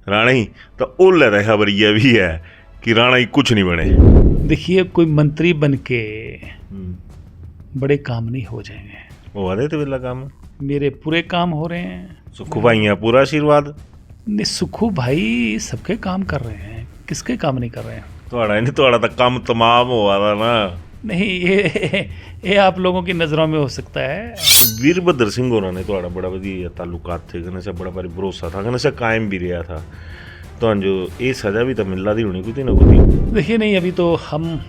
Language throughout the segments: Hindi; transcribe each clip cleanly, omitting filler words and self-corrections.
राणा ही तो ओले का खबरिया भी है कि राणा ही कुछ नहीं बने। देखिए, कोई मंत्री बन के बड़े काम नहीं हो जाएंगे। वो आदे तो वेला काम मेरे पूरे काम हो रहे हैं। सुखू भाई पूरा आशीर्वाद नहीं, सुखू भाई सबके काम कर रहे हैं, किसके काम नहीं कर रहे हैं? थोड़ा तो काम तमाम हुआ था ना। नहीं, ये आप लोगों की नज़रों में हो सकता है। वीरभद्र सिंह होना ने थोड़ा बड़ा वधिया ताल्लुकात थे, कने से बड़ा भारी भरोसा था, कने से कायम भी रहा था। तो जो ये सजा भी तो मिलना दी होनी कुछ ना कुछ। देखिए, नहीं, अभी तो हम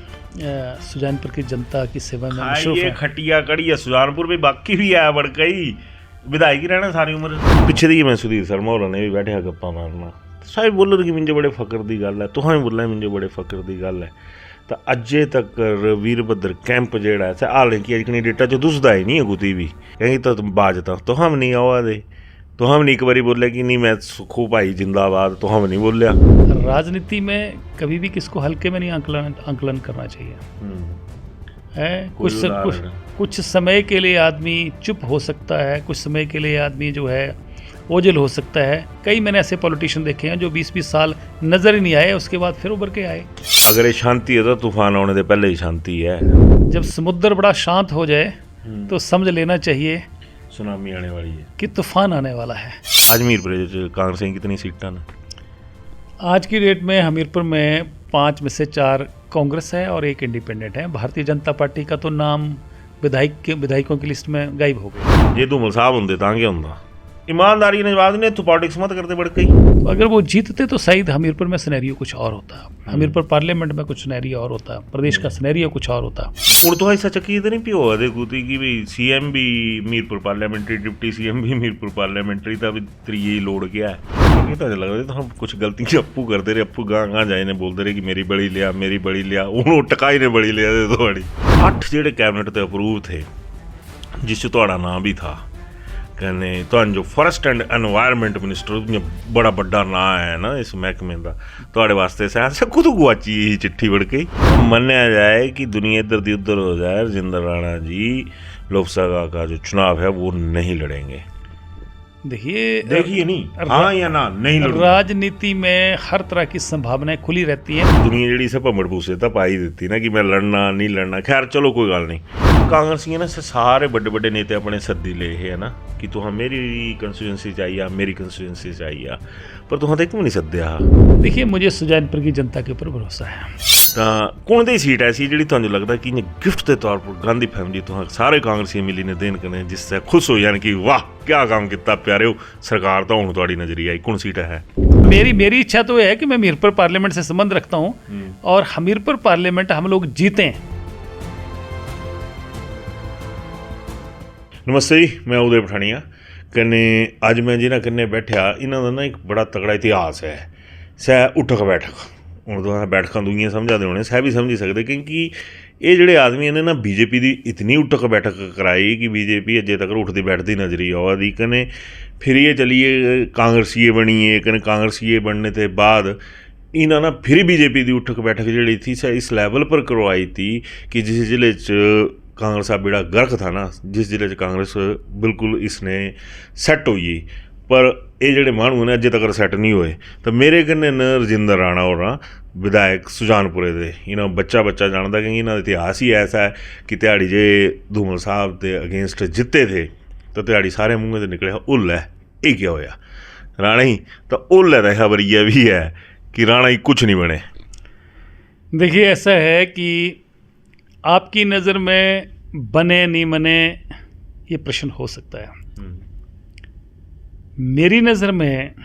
सुजानपुर की जनता की सेवा में मशरूफ ये हैं। खटिया कड़ी है सुजानपुर में, बाकी भी आया बढ़ गई विधायक ही रहना सारी उम्र। पिछे दी मैं सुधीर शर्मा होर ने भी बैठे गप्पा मारना, साहब बोल कि मिंजे बड़े फकर की गल है, तुहां बोलना मिंजे बड़े फकर की गल है। तो अजे तक वीरभद्र कैंप जेड़ा है हालांकि अजकनी डेटा च दुसदा ही नहीं है कुछ भी, कहीं तो बाजता तो हम नहीं आवा दे, तो हम नहीं एक बारी बोले कि नहीं मैं सुखू भाई जिंदाबाद, तो हम नहीं बोलिया। राजनीति में कभी भी किसको हल्के में नहीं आंकलन करना चाहिए है। कुछ समय के लिए आदमी चुप हो सकता है, कुछ समय के लिए आदमी जो है ओझल हो सकता है। कई मैंने ऐसे पॉलिटिशियन देखे हैं जो 20-20 साल नजर ही नहीं आए, उसके बाद फिर उभर के आए। अगर ये शांति है तो तूफान आने से पहले ही शांति है। जब समुद्र बड़ा शांत हो जाए तो समझ लेना चाहिए सुनामी आने वाली है कि तूफान आने वाला है। हमीरपुर कांग्रेस की कितनी सीटां ने? आज की डेट में हमीरपुर में 5 में से 4 कांग्रेस है और 1 इंडिपेंडेंट है। भारतीय जनता पार्टी का तो नाम विधायकों की लिस्ट में गायब हो गया। ये धूमल साहब होंगे तां क्या होंदा? ईमानदारी ने जवाब ने तो पॉलिटिक्स मत करते बढ़ गई। तो अगर वो जीतते तो शायद हमीरपुर में सिनेरियो कुछ और होता, हमीरपुर पार्लियामेंट में कुछ सिनेरियो और होता, प्रदेश का सिनेरियो कुछ और होता। हूँ तो ऐसा चक्की तो नहीं पियो देखो कि भाई सीएम भी मीरपुर पार्लियामेंट्री, डिप्टी सीएम भी मीरपुर पार्लियामेंट्री, तब त्रिये लोड़ गया है। ये तो लग रहा है तो हम कुछ गलती अप्पू करते रहे, अप्पू गाँ जाए ने बोलते रहे कि मेरी बड़ी लिया, मेरी बड़ी लिया, उन्होंने टकाई ने बड़ी लिया तो बड़ी। 8 जेडे कैबिनेट ते अप्रूव थे जिस थोड़ा नाम भी था, कहने तो जो फॉरेस्ट एंड एनवायरमेंट मिनिस्टर बड़ा बड़ा नाम है ना इस महकमे का, थोड़े वास्ते से खुद गुआची चिट्ठी बढ़ गई। मन्या जाए कि दुनिया इधर दी उधर हो जाए, राजेंद्र राणा जी लोकसभा का जो चुनाव है वो नहीं लड़ेंगे। देखिए नहीं, हाँ या ना नहीं लड़ेंगे। राजनीति में हर तरह की संभावनाएं खुली रहती हैं। दुनिया जी से भमड़ भूसे तब आई देती ना कि मैं लड़ना नहीं लड़ना। खैर चलो कोई गल नहीं। कांग्रेसियां ना सारे बड़े बड़े नेता अपने सद्दी ले है ना कि तुम मेरी कंस्टिट्यूंसी चाहिए, मेरी कंस्टिट्यूंसी चाहिए, पर तुम क्यों नहीं सद्या? देखिए, मुझे सुजानपुर की जनता के ऊपर भरोसा है। कौन दी सीट ऐसी जी तुम लगता कि गिफ्ट के तौर पर गांधी फैमिली तुम सारे कांग्रेसी मिली ने देन कने जिससे खुश हो जाने कि वाह क्या काम किया प्यारे हो, सरकार तो हूँ थोड़ी नजरिया आई कौन सीट है? मेरी इच्छा तो है कि मैं हमीरपुर पार्लियामेंट से संबंध रखता हूँ और हमीरपुर पार्लियामेंट हम लोग जीतें। नमस्ते जी, मैं उदय पठानिया कन्ने अज मैं जिन्हें कन्ने बैठा इन्हों का ना एक बड़ा तगड़ा इतिहास है। सह उठक बैठक, हूँ तो बैठक दुइयां समझाते होने, सह भी समझी सकते क्योंकि ये जोड़े आदमी ने ना बीजेपी की इतनी उठक बैठक कराई कि बीजेपी अजे तक उठती बैठती नजरी आवा दी। कने फिर ये चलिए कांग्रेसीए बनीए, कने कांग्रेसीए बनने के बाद इन्होंने ना फिर बीजेपी की उठक बैठक जी थी सह इस लैवल पर करवाई थी कि जिस जिले कांग्रेस का बेड़ा गर्क था ना, जिस जिले कांग्रेस बिल्कुल इसने सैट हुई, पर ये जोड़े मानू ने अजे तक सैट नहीं हुए। तो मेरे कन्ने न राजेंद्र राणा और विधायक सुजानपुरे दे इन्होंने बच्चा जानता कि इन्होंने इतिहास ही ऐसा है कि तिहाड़ी जे धूमल साहब के अगेंस्ट जिते थे तो तिहाड़ी सारे मुँह से निकले उल है। ये क्या होया? राणा ही तो उल है खबरिया भी है कि राणा ही कुछ नहीं बने। देखिए, ऐसा है कि आपकी नज़र में बने नहीं बने ये प्रश्न हो सकता है। मेरी नज़र में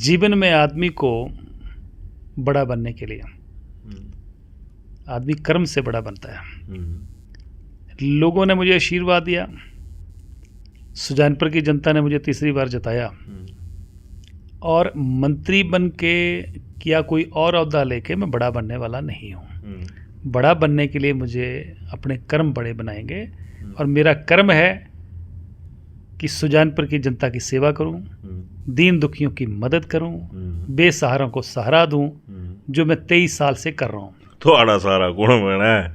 जीवन में आदमी को बड़ा बनने के लिए आदमी कर्म से बड़ा बनता है। लोगों ने मुझे आशीर्वाद दिया, सुजानपुर की जनता ने मुझे तीसरी बार जताया और मंत्री बन के या कोई और ओहदा लेके मैं बड़ा बनने वाला नहीं हूँ। बड़ा बनने के लिए मुझे अपने कर्म बड़े बनाएंगे और मेरा कर्म है कि सुजानपुर की जनता की सेवा करूं, दीन दुखियों की मदद करूं, बेसहारों को सहारा दूं, जो मैं 23 साल से कर रहा हूं। थोड़ा सारा कौन बना है?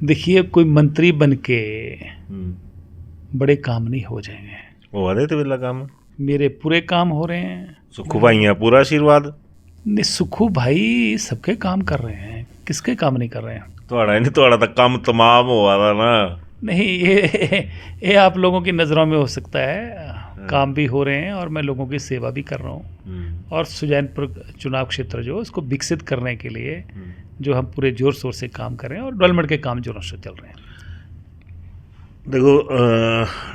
देखिए, कोई मंत्री बन के बड़े काम नहीं हो जाएंगे। वो आदे तो वेला काम मेरे पूरे काम हो रहे हैं। सुखू भाई पूरा आशीर्वाद नहीं, सुखू भाई सबके काम कर रहे हैं, किसके काम नहीं कर रहे हैं? थोड़ा तो काम तमाम हुआ था ना। नहीं, ये आप लोगों की नज़रों में हो सकता है, काम भी हो रहे हैं और मैं लोगों की सेवा भी कर रहा हूँ। और सुजैनपुर चुनाव क्षेत्र जो उसको विकसित करने के लिए जो हम पूरे जोर शोर से काम कर रहे हैं और डेवलपमेंट के काम जोरों से चल रहे हैं। देखो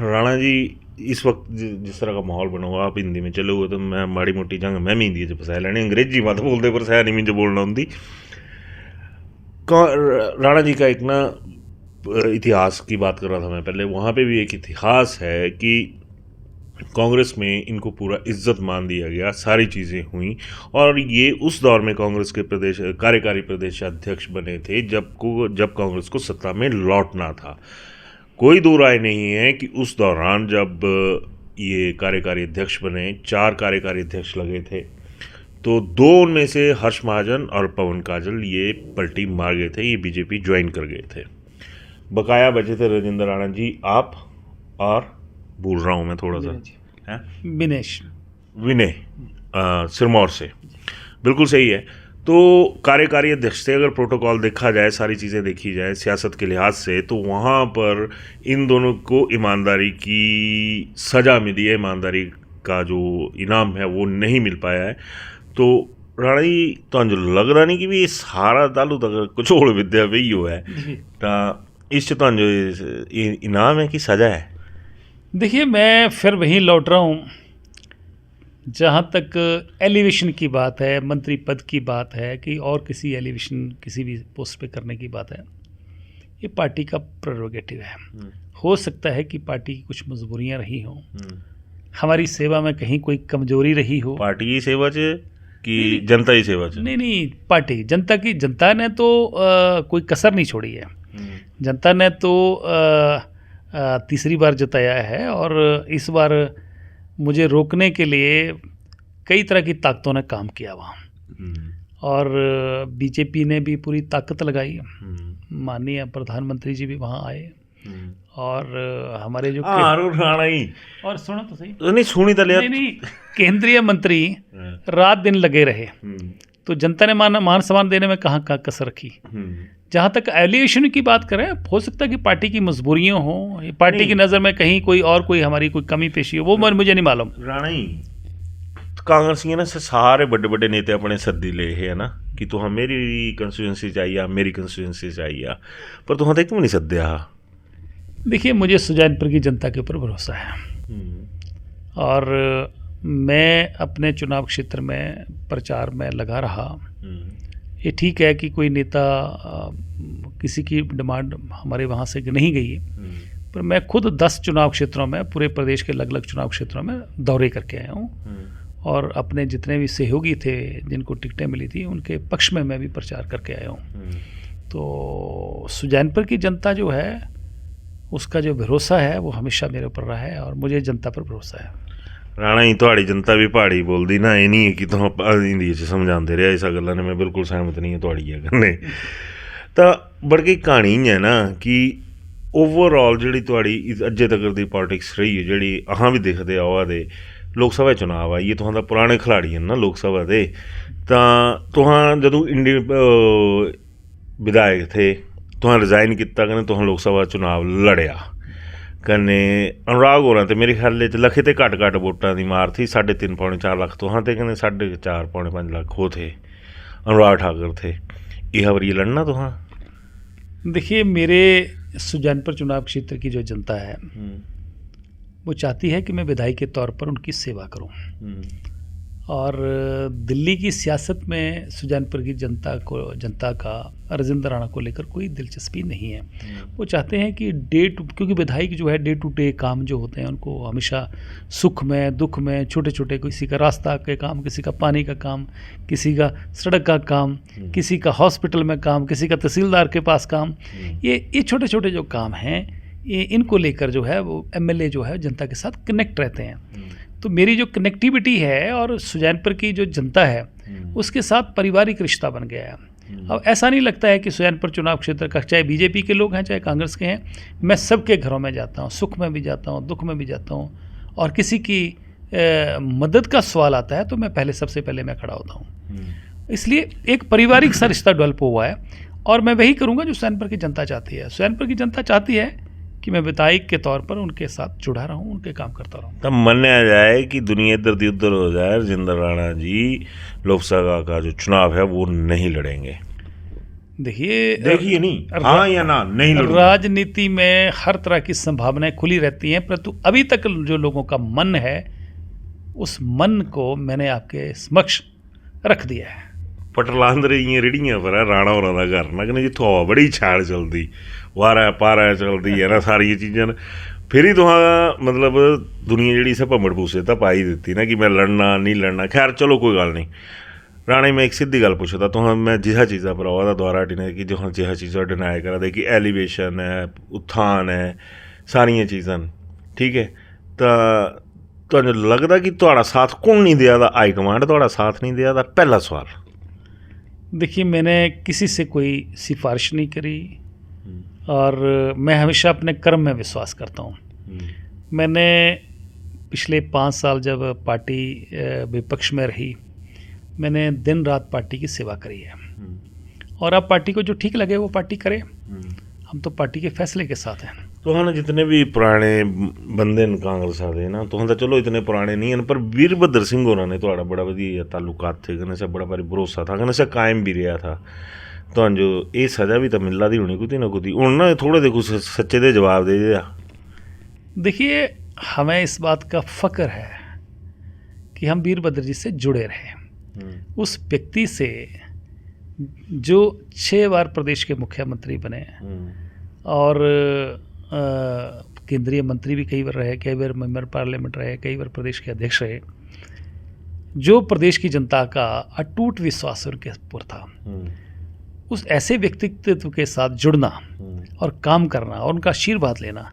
राणा जी, इस वक्त जिस तरह का माहौल बना हुआ, आप हिंदी में चले हुए तो मैं माड़ी मोटी जंग मैं भी हिंदी च फसा लैनी, अंग्रेजी मत बोलते पर सह नहीं मुझे बोलना होंगी। राणा जी का एक ना इतिहास की बात कर रहा था मैं पहले, वहाँ पे भी एक इतिहास है कि कांग्रेस में इनको पूरा इज्जत मान दिया गया, सारी चीज़ें हुई और ये उस दौर में कांग्रेस के कार्यकारी प्रदेश अध्यक्ष बने थे जब कांग्रेस को सत्ता में लौटना था। कोई दो राय नहीं है कि उस दौरान जब ये कार्यकारी अध्यक्ष बने, 4 कार्यकारी अध्यक्ष लगे थे, तो 2 उनमें से हर्ष महाजन और पवन काजल ये पलटी मार गए थे, ये बीजेपी ज्वाइन कर गए थे। बकाया बचे थे राजेंद्र राणा जी, आप और भूल रहा हूँ मैं थोड़ा सा, विनय सिरमौर से, बिल्कुल सही है। तो कार्यकारी अध्यक्ष से अगर प्रोटोकॉल देखा जाए, सारी चीज़ें देखी जाए सियासत के लिहाज से, तो वहाँ पर इन दोनों को ईमानदारी की सज़ा मिली है, ईमानदारी का जो इनाम है वो नहीं मिल पाया है। तो राणा जी तो लग रहा नहीं कि भी सारा तालू तक कुछ और विद्या भी ही हुआ है, तो इस तो इनाम है कि सज़ा है? देखिए, मैं फिर वहीं लौट रहा हूँ, जहाँ तक एलिवेशन की बात है, मंत्री पद की बात है कि और किसी एलिवेशन किसी भी पोस्ट पे करने की बात है, ये पार्टी का प्रेरोगेटिव है। हो सकता है कि पार्टी की कुछ मजबूरियाँ रही हों, हमारी सेवा में कहीं कोई कमजोरी रही हो। पार्टी की सेवा च कि जनता की सेवा च? नहीं, पार्टी जनता ने तो कोई कसर नहीं छोड़ी है। जनता ने तो तीसरी बार जताया है और इस बार मुझे रोकने के लिए कई तरह की ताकतों ने काम किया वहाँ, और बीजेपी ने भी पूरी ताकत लगाई। माननीय प्रधानमंत्री जी भी वहाँ आए और हमारे जो राणा ही, और सुनो तो सही, नहीं सुनी तो नहीं, केंद्रीय मंत्री रात दिन लगे रहे, तो जनता ने मान सम्मान देने में कहाँ कसर रखी। जहाँ तक एलिगेशन की बात करें, हो सकता है कि पार्टी की मजबूरियाँ हों, पार्टी की नज़र में कहीं कोई हमारी कोई कमी पेशी हो, वो मुझे नहीं मालूम। राणा ही कांग्रेसियों ने सारे बड़े बड़े नेता अपने सद्दी ले है ना कि तुम मेरी कंस्टिट्यूंसी चाहिए, मेरी कंस्टिट्यूंसी चाहिए, पर तुम तक क्यों नहीं सद्या? देखिए, मुझे सुजानपुर की जनता के ऊपर भरोसा है और मैं अपने चुनाव क्षेत्र में प्रचार में लगा रहा। ये ठीक है कि कोई नेता किसी की डिमांड हमारे वहाँ से नहीं गई, पर मैं खुद 10 चुनाव क्षेत्रों में, पूरे प्रदेश के अलग अलग चुनाव क्षेत्रों में दौरे करके आया हूँ और अपने जितने भी सहयोगी थे जिनको टिकटें मिली थी उनके पक्ष में मैं भी प्रचार करके आया हूँ। तो सुजानपुर की जनता जो है उसका जो भरोसा है वो हमेशा मेरे ऊपर रहा है और मुझे जनता पर भरोसा है। राणा ही थोड़ी जनता भी पहाड़ी बोलती ना, ये नहीं है कि तुम हिंदी समझाते रहे, इस गल्ला ने मैं बिल्कुल सहमत नहीं है थोड़ी है करने। तो बड़ी कहानी है ना कि ओवरऑल जी थोड़ी अजे तक की पॉलिटिक्स रही है, जी अहाँ भी देखते आवा दे लोक सभा चुनाव आई, तुहां पुराने खिलाड़ी हैं ना लोक सभा के, तो तुहां जदों विधायक थे तुहां रिजाइन किया, कने तुहां लोक सभा चुनाव लड़िया, कने अनुराग होरां ते मेरे ख्याल लखे ते घट वोटां की मार थी, 3.5 पौने 4 लाख तुहां ते कने 4.5 पौने 5 लाख हो थे, अनुराग ठाकुर थे। यह बारी लड़ना तुहां? देखिए, मेरे सुजानपुर चुनाव क्षेत्र की जो जनता है वो चाहती है कि मैं विधायक के तौर पर उनकी सेवा करूं, और दिल्ली की सियासत में सुजानपुर की जनता का राजेंद्र राणा को लेकर कोई दिलचस्पी नहीं है। वो चाहते हैं कि क्योंकि विधायक जो है डे टू डे काम जो होते हैं उनको हमेशा सुख में दुख में छोटे छोटे, किसी का रास्ता के काम, किसी का पानी का काम, किसी का सड़क का काम, किसी का हॉस्पिटल में काम, किसी का तहसीलदार के पास काम, ये छोटे छोटे जो काम हैं ये इनको लेकर जो है वो एमएलए जो है जनता के साथ कनेक्ट रहते हैं। तो मेरी जो कनेक्टिविटी है और सुजानपुर की जो जनता है उसके साथ पारिवारिक रिश्ता बन गया है। अब ऐसा नहीं लगता है कि सुजानपुर चुनाव क्षेत्र का चाहे बीजेपी के लोग हैं चाहे कांग्रेस के हैं, मैं सबके घरों में जाता हूँ, सुख में भी जाता हूँ, दुख में भी जाता हूँ, और किसी की मदद का सवाल आता है तो मैं पहले सबसे पहले मैं खड़ा होता हूँ। इसलिए एक पारिवारिक सा रिश्ता डेवलप हुआ है और मैं वही करूँगा जो सोनभद्र की जनता चाहती है। सोनभद्र की जनता चाहती है कि मैं विधायक के तौर पर उनके साथ जुड़ा रहूं, उनके काम करता रहूं। तब माना जाए कि दुनिया इधर से उधर हो जाए, राजेंद्र राणा जी लोकसभा का जो चुनाव है वो नहीं लड़ेंगे। देखिए नहीं, हाँ या ना, नहीं लड़ूंगा। राजनीति में हर तरह की संभावनाएं खुली रहती हैं, परंतु अभी तक जो लोगों का मन है उस मन को मैंने आपके समक्ष रख दिया है। पटलांदरे इं रेड़ियां पर है राणा होना का घर ना कि जितों हवा बड़ी छाड़ चलती, वारा पारा चलती है ना, सारी चीज़ां फिर ही तुहां मतलब दुनिया जी इसे भमड़ भूसे तो पाई दी ना कि मैं लड़ना नहीं लड़ना। खैर चलो कोई गल नहीं। राणे में एक सीधी गल पूछता तुहां मैं जिहा चीज़ा पर ओहदा द्वारा हटिने कि जो जिहा चीज़ा डिनाई करा दे कि एलिवेशन है, उत्थान है, सारियां चीज़ां ठीक है। तो तुहानूं लगदा कि तुहाड़ा साथ कौन नहीं दिया दा? हाई कमांड तुहाड़ा साथ नहीं दिया दा? पहला सवाल। देखिए मैंने किसी से कोई सिफारिश नहीं करी और मैं हमेशा अपने कर्म में विश्वास करता हूँ। मैंने पिछले 5 साल जब पार्टी विपक्ष में रही, मैंने दिन रात पार्टी की सेवा करी है और अब पार्टी को जो ठीक लगे वो पार्टी करे। हम तो पार्टी के फैसले के साथ हैं। तुहां जितने भी पुराने बंदे न कांग्रेस दे ना, तुहां तो चलो इतने पुराने नहीं हैं, पर वीरभद्र सिंह होना ने तुहाड़ा बड़ा वधिया ताल्लुकात थे, कने से बड़ा भारी भरोसा था, कने से कायम भी रहा था। तो जो ये सज़ा भी तो मिलना दी होनी कुछ ना कुछ। हूँ ना थोड़े देखो सच्चे दे जवाब दे दिया। देखिए हमें इस बात का फ़ख्र है कि हम वीरभद्र जी से जुड़े रहे, उस व्यक्ति से जो 6 बार प्रदेश के मुख्यमंत्री बने और केंद्रीय मंत्री भी कई बार रहे, कई बार मेंबर पार्लियामेंट रहे, कई बार प्रदेश के अध्यक्ष रहे। जो प्रदेश की जनता का अटूट विश्वास उनके ऊपर था, उस ऐसे व्यक्तित्व के साथ जुड़ना और काम करना और उनका आशीर्वाद लेना,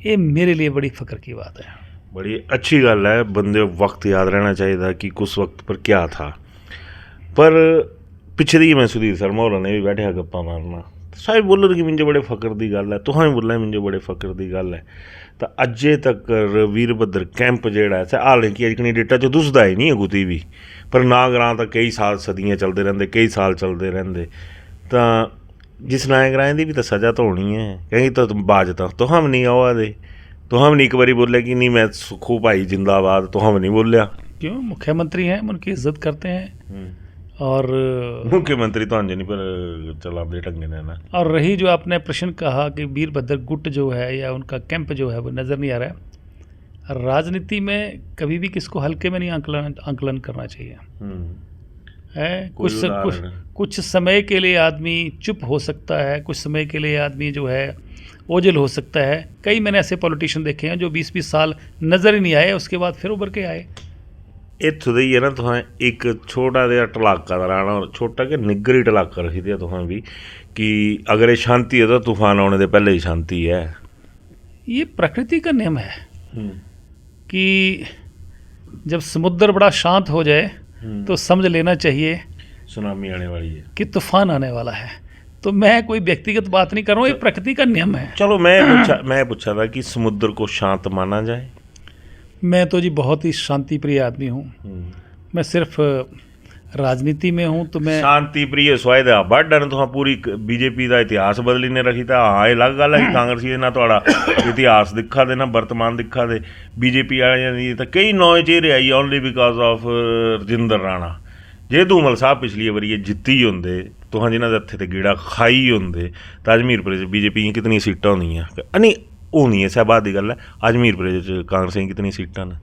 ये मेरे लिए बड़ी फ़ख्र की बात है। बड़ी अच्छी गल है। बंदे वक्त याद रहना चाहिए था कि कुछ वक्त पर क्या था। पर पिछे दी मैं सुधीर शर्मा होर ने भी बैठे गप्पा मारना, साहिब बोलो कि मुझे बड़े फ़ख्र की गल है, तुहां भी बोलना मुझे बड़े फ़ख्र की गल है। तो अजे तक वीरभद्र कैंप जेड़ा है हालांकि अजकनी डेटा जो दुसदा ही नहीं है कुछ भी, पर ना ग्रां तक कई साल सदियाँ चलते रहते, कई साल चलते रहते। तो जिस नाए ग्राएं की भी तो सज़ा तो होनी है, कहीं तो बाज तो हम नहीं आवा दे, तो हम नहीं एक बारी बोले कि नहीं मैं सुखू भाई जिंदाबाद, तो हम नहीं बोलिया। क्यों? मुख्यमंत्री हैं, हम उनकी इज्जत करते हैं और मुख्यमंत्री तो अंजनी पर चला दे ढंगे ने ना। और रही जो आपने प्रश्न कहा कि वीरभद्र गुट जो है या उनका कैंप जो है वो नज़र नहीं आ रहा है। राजनीति में कभी भी किसको हल्के में नहीं आंकलन करना चाहिए है। कुछ समय के लिए आदमी चुप हो सकता है, कुछ समय के लिए आदमी जो है ओझल हो सकता है। कई मैंने ऐसे पॉलिटिशियन देखे हैं जो 20-20 साल नज़र ही नहीं आए, उसके बाद फिर उभर के आए। इत्थों ही है ना, तुहां एक छोटा जिहा टलाका दा राणा, छोटा कि निग्गर ही टलाका रखी दिया तुहां भी कि अगर ये शांति है तो तूफान आने से पहले ही शांति है। ये प्रकृति का नियम है कि जब समुद्र बड़ा शांत हो जाए तो समझ लेना चाहिए सुनामी आने वाली है, कि तूफान आने वाला है। तो मैं कोई व्यक्तिगत बात नहीं कर रहा हूँ, ये प्रकृति का नियम है। चलो मैं पूछा था कि समुद्र को शांत माना जाए। मैं तो जी बहुत ही शांति प्रिय आदमी हूँ। मैं सिर्फ राजनीति में हूँ तो मैं शांति प्रिय स्वायद बड़ तो पूरी बीजेपी का इतिहास बदली ने रखी था। हाँ ये अलग गल है कि कांग्रेसी ना थोड़ा इतिहास दिखा दे ना वर्तमान दिखा दे। बीजेपी वाले तो कई नए चेहरे I only because of Rajendra Rana. जे धूमल साहब पिछली बारी जित्ती होंगे तो हाँ जिन्होंने हथे तो गेड़ा खाई होंगे तो अज मीरपुर बीजेपी कितनी सीटां होंदियां नहीं होनी है सहबाद की गल है। आज हमीरपुर कांग्रेस की कितनी सीटां ने?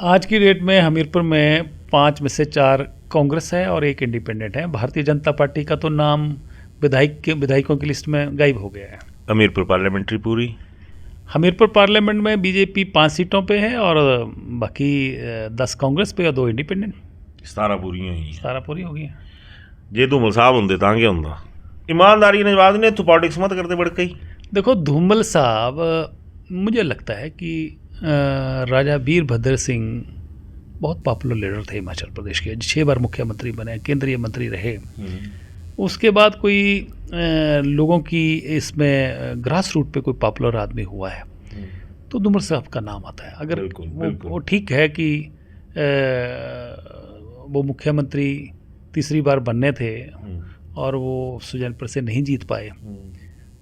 आज की डेट में हमीरपुर में 5 में से 4 कांग्रेस है और 1 इंडिपेंडेंट है। भारतीय जनता पार्टी का तो नाम विधायकों की लिस्ट में गायब हो गया है। हमीरपुर पार्लियामेंट्री पूरी? हमीरपुर पार्लियामेंट में बीजेपी 5 सीटों पे है और बाकी 10 कांग्रेस पे और 2 इंडिपेंडेंट। 17 पूरी हुई, 17 पूरी हो गई। जे धूमल साहब होंगे तो क्या होंगे? ईमानदारी ने जवाब नहीं, तू पॉलिटिक्स मत करते बढ़ कई। देखो धूमल साहब, मुझे लगता है कि राजा वीरभद्र सिंह बहुत पॉपुलर लीडर थे हिमाचल प्रदेश के। 6 बार मुख्यमंत्री बने, केंद्रीय मंत्री रहे। उसके बाद कोई लोगों की इसमें ग्रास रूट पे कोई पॉपुलर आदमी हुआ है तो धूमल साहब का नाम आता है। अगर बिल्कुल, बिल्कुल। वो ठीक है कि वो मुख्यमंत्री तीसरी बार बनने थे और वो सुजानपुर से नहीं जीत पाए,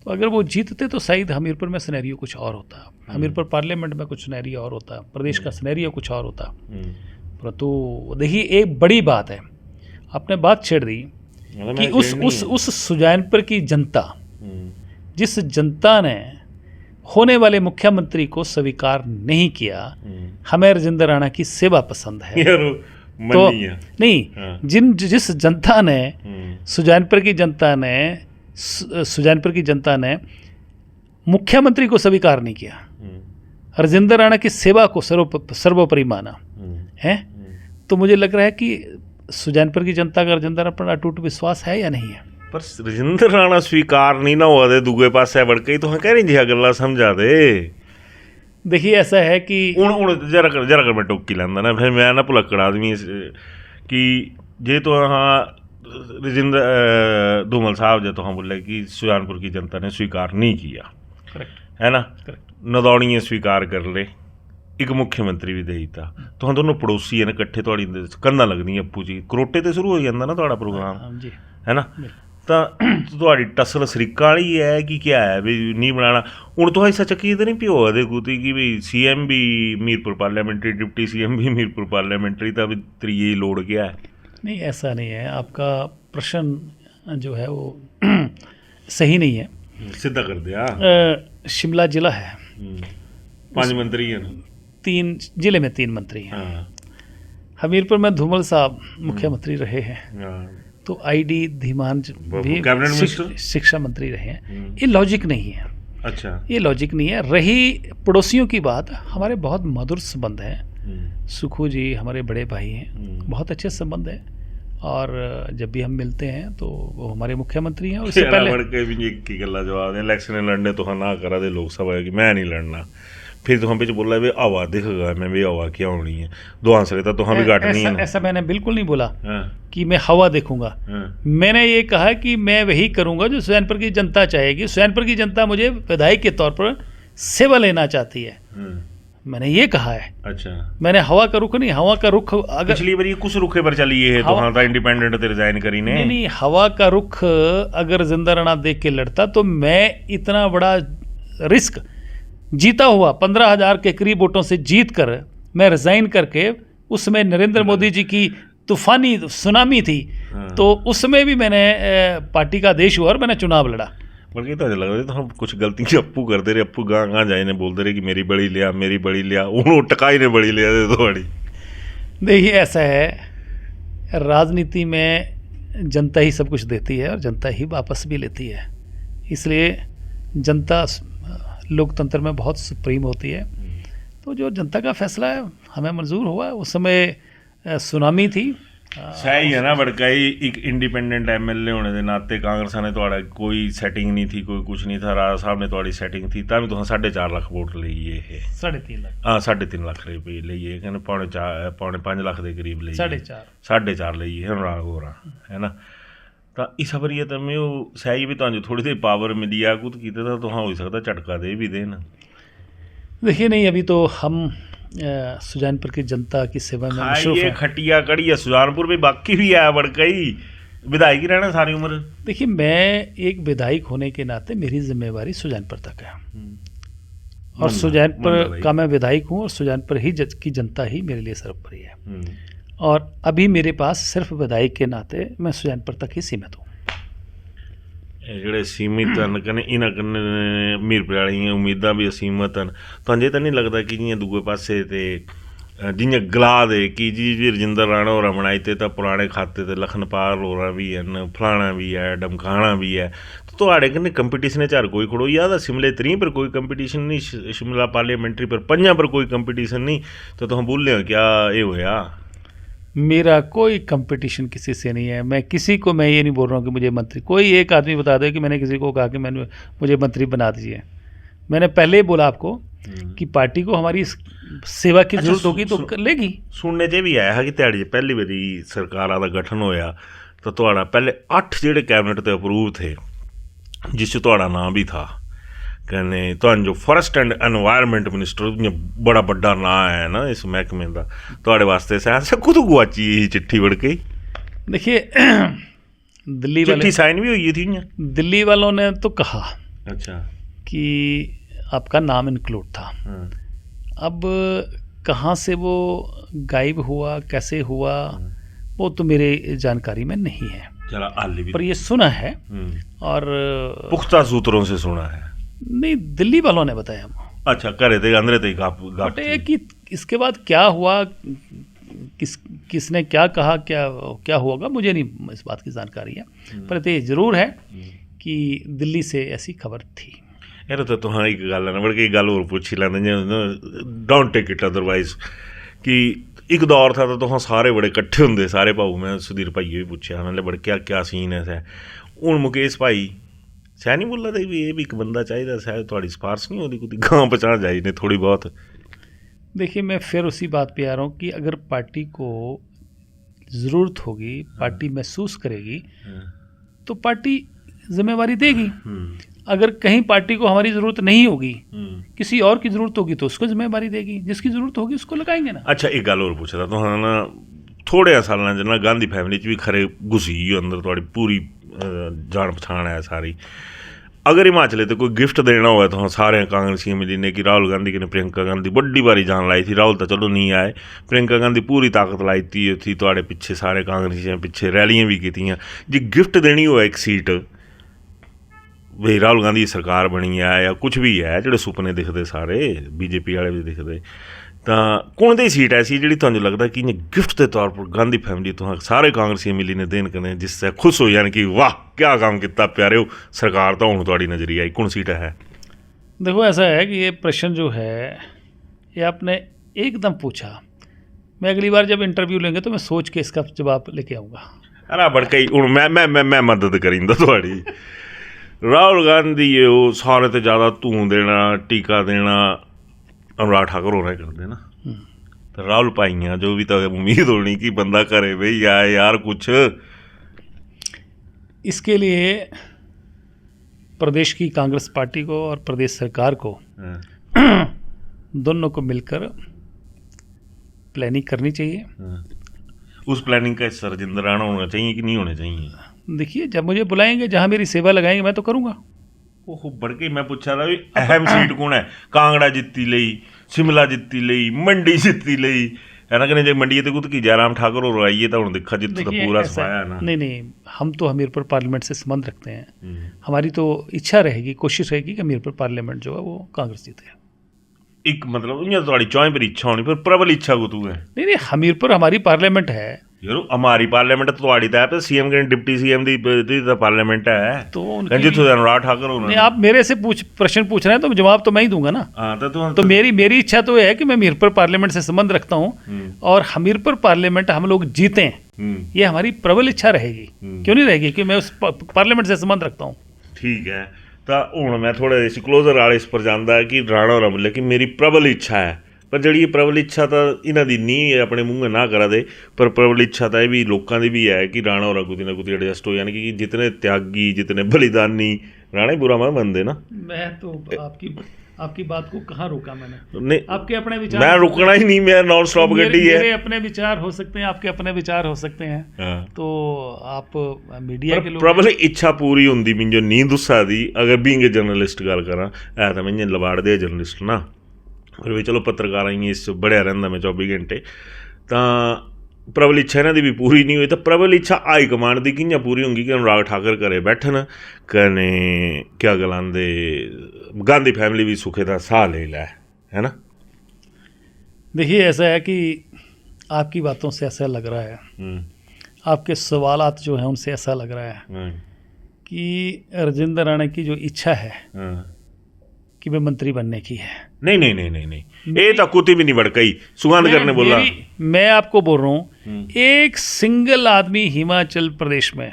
तो अगर वो जीतते तो शायद हमीरपुर में सिनेरियो कुछ और होता, हमीरपुर पार्लियामेंट में कुछ सिनेरियो और होता, प्रदेश का सिनेरियो कुछ और होता। परंतु देखिए एक बड़ी बात है, आपने बात छेड़ दी कि उस सुजानपुर की जनता, जिस जनता ने होने वाले मुख्यमंत्री को स्वीकार नहीं किया, हमें राजेंद्र राणा की सेवा पसंद है, तो नहीं, जिस जनता ने सुजानपुर की जनता ने मुख्यमंत्री को स्वीकार नहीं किया, राजेंद्र राणा की सेवा को सर्वोपरि माना है, तो मुझे लग रहा है कि सुजानपुर की जनता का राजेंद्र राणा पर अटूट विश्वास है या नहीं है। पर राजेंद्र राणा स्वीकार नहीं ना हुआ दे दूए पासे बढ़ के, तो कह रही जी गल्ला समझा दे। देखिए ऐसा है कि हूँ जरा कर मैं टोकी लैंदा ना, फिर मैं ना भुलक्कड़ आदमी कि जे तो हाँ राजेंद्र धूमल साहब जो तो बोले कि सुजानपुर की जनता ने स्वीकार नहीं किया, करेक्ट है ना, नदौड़ियाँ स्वीकार कर ले, एक मुख्यमंत्री भी दे दिता, तो हम दोनों पड़ोसी है ना इकट्ठे थोड़ी कंधा लगदी अप्पू जी, करोटे तो शुरू हो जाता ना थोड़ा प्रोग्राम, है ना, तो टसल सरीका वाली है कि क्या है भी नहीं बनाना। हूँ तो सच की तो नहीं पिओ दे कुती कि भी CM भी मीरपुर पार्लियामेंट्री, डिप्टी CM भी मीरपुर पार्लियामेंट्री, तो अभी त्रिये लोड़ गया है। नहीं ऐसा नहीं है, आपका प्रश्न जो है वो सही नहीं है, सीधा कर दिया। शिमला जिला है, 5 मंत्री हैं, 3 जिले में 3 मंत्री हैं, हमीरपुर में धूमल साहब मुख्यमंत्री रहे हैं, तो ID धीमान भी शिक्षा मंत्री रहे हैं, ये लॉजिक नहीं है। अच्छा, ये लॉजिक नहीं है। रही पड़ोसियों की बात, हमारे बहुत मधुर संबंध हैं, सुखू जी हमारे बड़े भाई हैं, बहुत अच्छे संबंध हैं, और जब भी हम मिलते हैं तो वो हमारे मुख्यमंत्री हैं। और इससे पहले भी की गल्ला जवाब इलेक्शन लड़ने तो हाँ ना करा दे लोकसभा की मैं नहीं लड़ना, फिर तो हम बिच बोला भी हवा दिखेगा, मैं भी हवा क्या होनी है, दो आंसर तो हम भी घटनी है। ऐसा मैंने बिल्कुल नहीं बोला कि मैं हवा देखूंगा, मैंने ये कहा कि मैं वही करूंगा जो सुजानपुर की जनता चाहेगी। सुजानपुर की जनता मुझे विधायक के तौर पर सेवा लेना चाहती है, मैंने ये कहा है। अच्छा, मैंने हवा का रुख नहीं, हवा का रुख अगर पिछली बार कुछ रुखे पर चली है तो हाँ इंडिपेंडेंट ते रिजाइन करी ने। नहीं, हवा का रुख अगर राजेंद्र राणा देख के लड़ता तो मैं इतना बड़ा रिस्क जीता हुआ 15,000 के करीब वोटों से जीत कर मैं रिजाइन करके, उसमें नरेंद्र मोदी जी की तूफानी सुनामी थी, तो उसमें भी मैंने पार्टी का आदेश हुआ और मैंने चुनाव लड़ा। बल्कि तो लग रहा तो हम कुछ गलती अप्पू करते रहे, अप्पू गाँ जाए ने बोलते रहे कि मेरी बड़ी लिया, मेरी बड़ी लिया, उन्होंने टकाई ने बड़ी लिया दे तो बड़ी। देखिए ऐसा है, राजनीति में जनता ही सब कुछ देती है और जनता ही वापस भी लेती है, इसलिए जनता लोकतंत्र में बहुत सुप्रीम होती है। तो जो जनता का फैसला है हमें मंजूर हुआ। उस समय सुनामी थी, सही है ना बड़काई, एक इंडिपेंडेंट MLA होने के नाते कांग्रेस ने थोड़ा कोई सेटिंग नहीं थी, कोई कुछ नहीं था, राजा साहब ने थोड़ी सेटिंग थी, तभी तो 4.5 लाख वोट लिए है, 3.5 लाख, हाँ 3.5 लाख रुपये लिए, कहने 4.5 लाख के करीब लिए, 4.5 लिए हो रहा है ना। तो इस बारी तो मैं सही भी तो थोड़ी देर पावर मिली आ कुछ किते तो हाँ हो सकता झटका दे भी देना। देखिए नहीं, अभी तो हम सुजानपुर की जनता की सेवा में मशरूफ है। खटिया कड़ी है सुजानपुर में, बाकी भी है बड़कई विधायक ही रहना सारी उम्र। देखिए मैं एक विधायक होने के नाते मेरी जिम्मेवारी सुजानपुर तक है, और सुजानपुर का मैं विधायक हूँ, और सुजानपुर ही की जनता ही मेरे लिए सर्वोपरि है, और अभी मेरे पास सिर्फ विधायक के नाते मैं सुजानपुर तक ही सीमित हूँ। ਜਿਹੜੇ ਸੀਮਿਤ ਹਨ ਕਹਿੰਦੇ ਇਹਨਾਂ ਕੰਨੇ मीरपुर वाली उम्मीदां भी असीमित हैं, तो तो नहीं लगता कि जियां दूए पासे ते जियां गला दे कि जी राजेंद्र राणा होर बनाई तो पुराने खाते ते लखनपाल होर भी हैं, फलाना भी है, डमकाना भी है, तो तुहाड़े कन्नै कंपीटीशन च हर कोई खड़ोई आ, शिमले 3 पर कोई कंपीटीशन नहीं, शिमला पार्लियामेंट्री पर 5 पर कोई कंपीटीशन नहीं, तो तुम बोले क्या ये होया? मेरा कोई कंपटीशन किसी से नहीं है। मैं किसी को, मैं ये नहीं बोल रहा हूँ कि मुझे मंत्री, कोई एक आदमी बता दे कि मैंने किसी को कहा कि मुझे मंत्री बना दीजिए। मैंने पहले ही बोला आपको कि पार्टी को हमारी सेवा की जरूरत होगी तो कर लेगी। सुनने च भी आया है कि ध्याड़ी पहली बारी सरकार का गठन होया तो तुहाड़ा पहले 8 जिहड़े कैबिनेट ते अप्रूव थे, जिस च तुहाड़ा नाम भी था, कन्नै तुहानू जो फॉरेस्ट एंड एनवायरनमेंट मिनिस्टर इ'यां बड़ा बड्डा नाम है ना इस महकमे का, थोड़े वास्ते सैंस कुदू गुआची ही चिट्ठी बड़ गई? देखिए दिल्ली वाले चिट्ठी साइन भी हुई थी इ'यां? दिल्ली वालों ने तो कहा अच्छा कि आपका नाम इंक्लूड था। हाँ, अब कहाँ से वो गायब हुआ, कैसे हुआ, वो तो मेरे जानकारी में नहीं है, चला हाली भी पर ये सुना है और पुख्ता सूत्रों से सुना है। नहीं, दिल्ली वालों ने बताया। अच्छा, घरे ते अंदरे ते गाप बट ये कि इसके बाद क्या हुआ, किसने क्या कहा, क्या होगा, मुझे नहीं इस बात की जानकारी है, पर ये ज़रूर है कि दिल्ली से ऐसी खबर थी। यार तो तुहां एक गल है ना, बड़ के गल होर पूछी लैंदे डोंट टेक इट अदरवाइज कि एक दौर था तो तुहां सारे बड़े इकट्ठे होंदे सारे भाऊ, मैं सुधीर भाईये भी पुच्छया नाले बड़े क्या सीन है सै हुण मुकेश भाई सै नहीं बोला दे भी ये भी एक बंदा चाहिए सै थोड़ी सिफारश नहीं होती कुछ गांव पहुँचा जाए ने थोड़ी बहुत? देखिए मैं फिर उसी बात पे आ रहा हूँ कि अगर पार्टी को ज़रूरत होगी, पार्टी महसूस करेगी तो पार्टी जिम्मेवारी देगी। अगर कहीं पार्टी को हमारी ज़रूरत नहीं होगी, किसी और की ज़रूरत होगी तो उसको जिम्मेवारी देगी, जिसकी ज़रूरत होगी उसको लगाएंगे ना। अच्छा एक गल होर पुछदा तुहां ना थोड़े सालां च ना गांधी फैमिली च भी खरे घुसी अंदर थोड़ी पूरी जान पछाण है सारी। अगर हिमाचल तो कोई गिफ्ट देना होए तो सारे कांग्रेसियों मिली ने कि राहुल गांधी ने प्रियंका गांधी बड़ी बारी जान लाई थी, राहुल तो चलो नहीं आए, प्रियंका गांधी पूरी ताकत लाई थी थोड़े पिछे सारे कांग्रेसियों पिछे रैलियां भी कीतियां। जे गिफ्ट देनी होए एक सीट भाई राहुल गांधी की सरकार बनी है या कुछ भी है जो सुपने दिखते सारे बीजेपी वाले भी दिखते, तो कौन दी सीट ऐसी जी तुहानू लगता कि इ'यां गिफ्ट के तौर पर गांधी फैमिली तुहां सारे कांग्रेसी मिली ने देन कदें जिससे खुश हो जान कि वाह क्या काम किया प्यारे हो सरकार तो हुण तुहाड़ी नज़रिया आई कौन सीट है? देखो ऐसा है कि ये प्रश्न जो है ये आपने एकदम पूछा, मैं अगली बार जब इंटरव्यू लेंगे तो मैं सोच के इसका जवाब लेके आऊँगा। अरे बड़कई हुण मैं मदद करींदा तुहाड़ी। राहुल गांधी वो सारे तो ज़्यादा धूं देना टीका देना अनुराग ठाकुर होना करते ना, तो राहुल भाइयां जो भी तो उम्मीद होनी कि बंदा करे भाई आए यार कुछ। इसके लिए प्रदेश की कांग्रेस पार्टी को और प्रदेश सरकार को दोनों को मिलकर प्लानिंग करनी चाहिए। उस प्लानिंग का हिस्सा राजेंद्र राणा होना चाहिए कि नहीं होने चाहिए? देखिए जब मुझे बुलाएंगे, जहाँ मेरी सेवा लगाएंगे मैं तो करूँगा। ओह बड़के मैं पूछा था भी अहम सीट कौन है? कांगड़ा जित्ती लई, शिमला जित्ती लई, मंडी जित्ती लई है ना, कने जे मंडी ते कुछ की जयराम ठाकुर और आइए तो देखा जित तो पूरा सफाया ना। नहीं, हम तो हमीरपुर पार्लियामेंट से संबंध रखते हैं, हमारी तो इच्छा रहेगी, कोशिश रहेगी कि हमीरपुर पार्लियामेंट जो है वो कांग्रेस जीते। एक मतलब इ'यां थोड़ी चौं पर इच्छा होनी पर प्रबल इच्छा को तू है? नहीं, हमीरपुर हमारी पार्लियामेंट है यार हमारी पार्लियामेंट तो थोड़ी तो है, सीएम के डिप्टी सीएम दी तो पार्लियामेंट है तो जितों अनुराग ठाकुर होना। नहीं, आप मेरे से प्रश्न पूछ रहे हैं तो जवाब तो मैं ही दूंगा ना। हाँ तो मेरी इच्छा तो है कि मैं हमीरपुर पार्लियामेंट से संबंध रखता हूँ और हमीरपुर पार्लियामेंट हम लोग जीतें, ये हमारी प्रबल इच्छा रहेगी। क्यों नहीं रहेगी, क्योंकि मैं उस पार्लियामेंट से संबंध रखता हूँ। ठीक है, तो हुण मैं थोड़ा डिस्क्लोजर वाले इस पर जानता है कि राणा होरा बोले कि मेरी प्रबल इच्छा है, पर जी प्रबल इच्छा तो इन्हों की नहीं अपने मूँह ना करा दे, पर प्रबल इच्छा तो यह भी लोगों की भी है कि राणा होरा कुछ ना कुछ एडजस्ट हो, यानी कि जितने त्यागी जितने बलिदानी राणा ही बुरा मत बनते ना। मैं तो आपकी बात को कहाँ रोका मैंने? नहीं आपके अपने विचार, मैं रुकना ही नहीं, मैं नॉन स्टॉप गड्डी है। मेरे अपने विचार हो सकते हैं, आपके अपने विचार हो सकते हैं, तो आप मीडिया के लोग प्रबल इच्छा पूरी होंगी मैं जो नींद उसा दी अगर बीइंग जर्नलिस्ट गल करा है तो मैं लबाड़ दे जर्नलिस्ट ना, फिर भी चलो पत्रकार ही इस बढ़िया रहा मैं 24 घंटे, तो प्रबल इच्छा इन्हों की भी पूरी नहीं हुई, तो प्रबल इच्छा हाई कमांड की कि'यां पूरी होंगी कि अनुराग ठाकुर घरे बैठन कने क्या गलांदे गांधी फैमिली भी सुखे का साह ले लै, है ना? देखिए ऐसा है कि आपकी बातों से ऐसा लग रहा है, आपके सवालात जो हैं उनसे ऐसा लग रहा है कि राजेंद्र राणा की जो इच्छा है कि मैं मंत्री बनने की है। नहीं ये तो कुछ भी नहीं भड़कई सुगंध करने बोला। मैं आपको बोल रहा हूँ, एक सिंगल आदमी हिमाचल प्रदेश में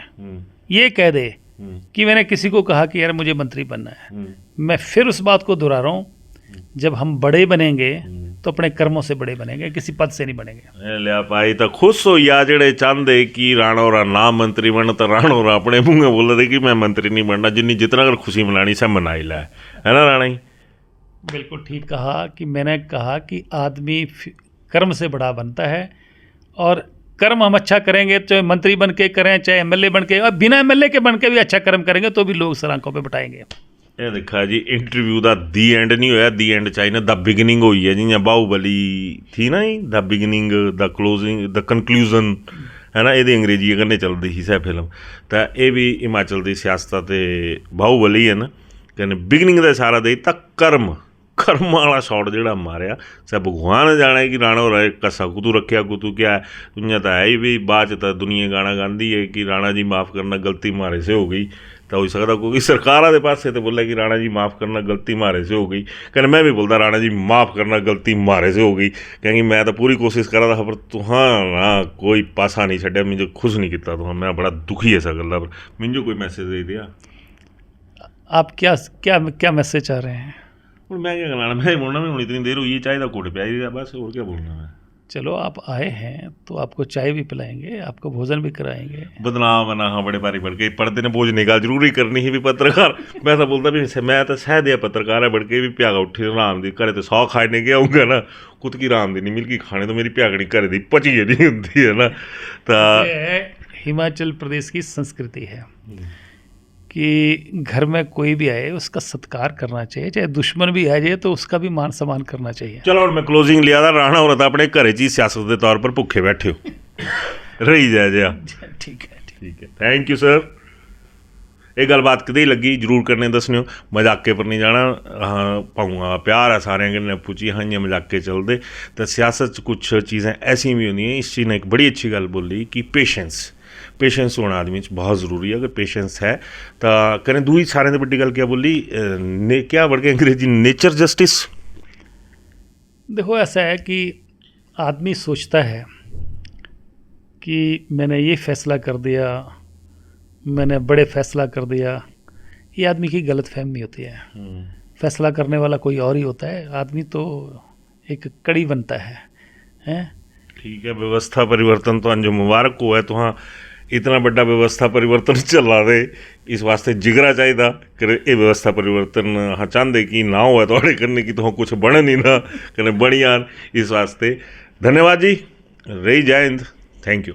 ये कह दे कि मैंने किसी को कहा कि यार मुझे मंत्री बनना है, मैं फिर उस बात को दोहरा रहा हूँ, जब हम बड़े बनेंगे तो अपने कर्मों से बड़े बनेंगे, किसी पद से नहीं बनेंगे। लिया पाई तो खुश हो या जेड़े चाहते कि राणा होरा ना मंत्री बन, तो राणा होरा अपने मुँह बोल दे कि मैं मंत्री नहीं बनना, जिन्नी जितना अगर खुशी मनानी सब मनाई लै, है ना राणा जी? बिल्कुल ठीक कहा कि मैंने कहा कि आदमी कर्म से बड़ा बनता है, और कर्म हम अच्छा करेंगे, चाहे मंत्री बन के करें, चाहे एमएलए बन के, और बिना एमएलए के बन के भी अच्छा कर्म करेंगे तो भी लोग सरांखों पे बिठाएंगे। ਇਹ ਦੇਖਾ ਜੀ ਇੰਟਰਵਿਊ ਦਾ ਦੀ ਐਂਡ ਨਹੀਂ ਹੋਇਆ, ਦੀ ਐਂਡ ਚਾਹੀਦਾ ਦਾ ਬਿਗਨਿੰਗ ਹੋਈ ਹੈ, ਜਿਵੇਂ ਬਾਹੂਬਲੀ ਥੀ ਨਾ ਜੀ, ਦਾ ਬਿਗਨਿੰਗ ਦਾ ਕਲੋਜ਼ਿੰਗ ਦਾ ਕਨਕਲੂਜਨ ਹੈ ਨਾ, ਇਹਦੀ ਅੰਗਰੇਜ਼ੀ ਕਰਨੇ ਚੱਲਦੀ ਸੀ ਸੈ ਫਿਲਮ। ਤਾਂ ਇਹ ਵੀ ਹਿਮਾਚਲ ਦੀ ਸਿਆਸਤ ਤੇ ਬਾਹੂਬਲੀ ਹੈ ਨਾ, ਕਹਿੰਦੇ ਬਿਗਨਿੰਗ ਦਾ ਇਸ਼ਾਰਾ ਦੇ ਤਾਂ ਕਰਮ ਵਾਲਾ ਸ਼ਾਟ ਜਿਹੜਾ ਮਾਰਿਆ ਸੈ ਭਗਵਾਨ ਜਾਣੇ ਕਿ ਰਾਣਾ ਹੋਰਾਂ ਕਸਾ ਕੁਤੂ ਰੱਖਿਆ ਕੁਤੂ ਕਿਆ ਦੁਨੀਆ ਤਾਂ ਹੈ ਹੀ ਵੀ। ਬਾਅਦ 'ਚ ਤਾਂ ਦੁਨੀਆ ਗਾਣਾ ਗਾਉਂਦੀ ਹੈ ਕਿ ਰਾਣਾ ਜੀ ਮਾफ़ करना गलती मारे से हो गई। ਤਾਂ ਹੋ ਸਕਦਾ ਕਿਉਂਕਿ ਸਰਕਾਰਾਂ ਦੇ ਪਾਸੇ ਤੇ ਬੋਲਿਆ ਕਿ ਰਾਣਾ ਜੀ ਮਾफ़ करना गलती मारे से हो गई। ਕਹਿੰਦੇ ਮੈਂ ਵੀ ਬੋਲਦਾ ਰਾਣਾ ਜੀ माफ़ करना गलती मारे से हो गई, ਕਹਿੰਗੀ ਮੈਂ ਤਾਂ ਪੂਰੀ ਕੋਸ਼ਿਸ਼ ਕਰਾ ਦਾ ਪਰ ਤੁਹਾਂ ਨਾ ਕੋਈ ਪਾਸਾ ਨਹੀਂ ਛੱਡਿਆ, ਮੈਨੂੰ ਖੁਸ਼ ਨਹੀਂ ਕੀਤਾ ਤੁਹਾਂ, ਮੈਂ ਬੜਾ ਦੁਖੀ ਇਸ ਗੱਲ ਦਾ। ਪਰ ਮੈਨੂੰ ਕੋਈ ਮੈਸੇਜ ਦੇ ਦਿਆ। आप क्या मैसेज चाह रहे हैं? ਹੁਣ ਮੈਂ ਕੀ ਕਰਨਾ, ਮੈਂ ਬੋਲਣਾ ਵੀ ਹੁਣ ਇਤਨੀ ਦੇਰ ਹੋਈ ਹੈ, ਚਾਹ ਦਾ ਘੁੱਟ ਪਿਆ ਹੀ ਬਸ, ਹੋਰ क्या बोलना मैं। चलो आप आए हैं तो आपको चाय भी पिलाएंगे, आपको भोजन भी कराएंगे। ਬਦਨਾਮ ਬਣਾ ਹਾਂ ਬੜੇ ਭਾਰੀ ਬੜ ਕੇ ਪੜਦੇ ਨੇ ਬੋਝ ਨਿਕਾਲ ਜ਼ਰੂਰੀ ਕਰਨੀ ਸੀ ਵੀ ਪੱਤਰਕਾਰ। ਮੈਂ ਤਾਂ ਬੋਲਦਾ ਵੀ ਮੈਂ ਤਾਂ ਸਹਿ ਦਿਆ ਪੱਤਰਕਾਰ ਹੈ ਬੜ ਕੇ ਵੀ ਪਿਆਗਾ ਉੱਠੀ ਰਾਮ ਦੀ ਘਰੇ ਤੇ 100 ਖਾਣੇ ਕੇ ਆਊਂਗਾ ਨਾ, ਕੁੱਤ ਕੀ ਰਾਮ ਦੀ ਨਹੀਂ ਮਿਲ ਕੀ ਖਾਣੇ ਤੋਂ ਮੇਰੀ ਪਿਆਗਣੀ ਘਰੇ ਦੀ ਪਚੀ ਨਹੀਂ ਹੁੰਦੀ ਹੈ ਨਾ। ਤਾਂ हिमाचल प्रदेश की संस्कृति है कि घर में कोई भी आए उसका सत्कार करना चाहिए, चाहे दुश्मन भी आ जाए तो उसका भी मान सम्मान करना चाहिए। ਚਲੋ ਹੁਣ ਮੈਂ ਕਲੋਜ਼ਿੰਗ ਲਿਆ ਦਾ। ਰਾਣਾ ਹੋਰਾਂ ਤਾਂ ਆਪਣੇ ਘਰੇ 'ਚ ਹੀ ਸਿਆਸਤ ਦੇ ਤੌਰ ਪਰ ਭੁੱਖੇ ਬੈਠੇ ਹੋ, ਰਹੀ ਜਾਏ ਜਿਆ। ठीक है। ਠੀਕ ਹੈ, ਥੈਂਕ ਯੂ ਸਰ। ਇਹ ਗੱਲਬਾਤ ਕਿਤੇ ਲੱਗੀ ਜ਼ਰੂਰ ਕਰਨੇ ਦੱਸਣਿਓ, ਮਜ਼ਾਕੇ ਪਰ ਨਹੀਂ ਜਾਣਾ। ਹਾਂ ਭਾਊਆਂ ਪਿਆਰ ਹੈ ਸਾਰਿਆਂ ਕन्नै ਪੁੱਛੀ ਹਾਂ ਜੀ ਮਜ਼ਾਕੇ ਚੱਲਦੇ। ਤਾਂ ਸਿਆਸਤ 'ਚ ਕੁਛ ਚੀਜ਼ਾਂ ਐਸੀਆਂ ਵੀ ਹੁੰਦੀਆਂ। ਇਸ ਚੀਜ਼ ਨੇ ਇੱਕ ਬੜੀ ਅੱਛੀ ਗੱਲ ਬੋਲੀ कि पेशेंस होना आदमी च बहुत ज़रूरी है। अगर पेशेंस है तो करें। दूई सारे तो बड़ी गल क्या बोली क्या बढ़ के अंग्रेजी नेचर जस्टिस। देखो ऐसा है कि आदमी सोचता है कि मैंने ये फ़ैसला कर दिया, मैंने बड़े फ़ैसला कर दिया, ये आदमी की गलत फहमी होती है। फ़ैसला करने वाला कोई और ही होता है, आदमी तो एक कड़ी बनता है, हैं। ठीक है, व्यवस्था परिवर्तन तो जो मुबारक हो है तो हाँ इतना बड़ा व्यवस्था परिवर्तन चला दे, इस वास्ते जिगरा चाहिए कि ये व्यवस्था परिवर्तन हाँ चाहते कि ना हो थोड़े करने की तो कुछ बने नहीं ना कने बनी आन। इस वास्ते धन्यवाद जी, रही जय हिंद, थैंक यू।